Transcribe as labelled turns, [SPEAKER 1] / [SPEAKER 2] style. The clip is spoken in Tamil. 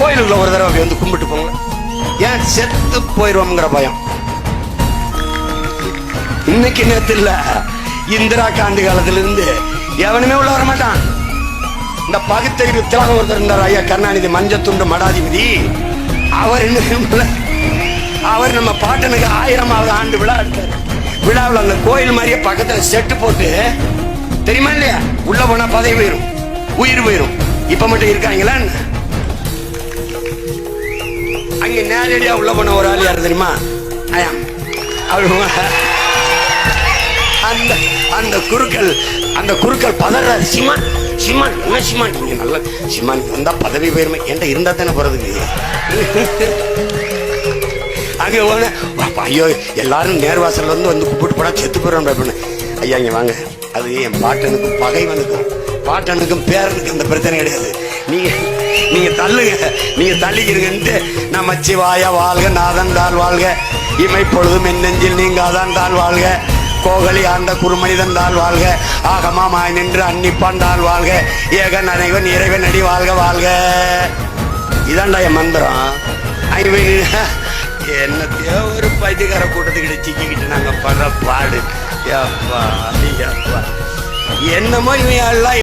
[SPEAKER 1] கோயிலுக்குள்ள ஒரு தடவை வந்து கும்பிட்டு போங்க. ஏன் செத்து போயிருவோம்ங்கிற பயம். இன்னைக்கு நேத்து இல்ல, இந்திரா காந்தி காலத்துல இருந்து எவனுமே உள்ள வர மாட்டான். இந்த பகுத்தறிவு திலகம் ஒருத்தர் இருந்தார், ஐயா கருணாநிதி, மஞ்சத்துண்டு மடாதிபதி. அவர் என்ன, அவர் நம்ம பாட்டனுக்கு 1000வது ஆண்டு விழா எடுத்தார். விழாவில் அந்த கோயில் மாதிரியே பக்கத்துல செட்டு போட்டு, தெரியுமா இல்லையா, உள்ள போனா பதவி போயிரும், உயிர் போயிரும். இப்ப மட்டும் இருக்காங்களா? அங்க நேரடியா உள்ள போன ஒரு ஆள் யாரு தெரியுமா? அந்த குருக்கள் பதறாரு. சிமான் சிமான் என்ன சிமான், நீங்க நல்ல சிமான் வந்தா பதவி போயிருமே என்கிட்ட இருந்தா தானே போறதுக்கு. அங்க போன ஐயோ எல்லாரும் நேர்வாசல் வந்து கூப்பிட்டு போனா செத்து போறோம். ஐயா இங்க வாங்க, அது என் பாட்டனுக்கும் பகைவனுக்கும் பாட்டனுக்கும் பேரனுக்கும் அந்த பிரச்சனை கிடையாது. நீங்க தள்ளுங்க, நீங்க தள்ளிக்கிறீங்கன்ட்டு நம்ம சிவாய வாழ்க, நாதன் தாழ் வாழ்க, இமை பொழுதும் என் நெஞ்சில் நீங்க அதான் தாழ் வாழ்க, கோகலி ஆண்ட குறுமனிதன் தாழ் வாழ்க, ஆகமாய் நின்று அன்னிப்பான் தாழ் வாழ்க, ஏகன் அனைவன் இறைவன் அடி வாழ்க வாழ்க. இதான்டா என் மந்திரம். என்னத்தையோ ஒரு பைத்தியக்கார கூட்டத்துக்கிட்ட சிக்கிக்கிட்டு நாங்க படுற பாடு. என்னமோ இவன் எல்லாம்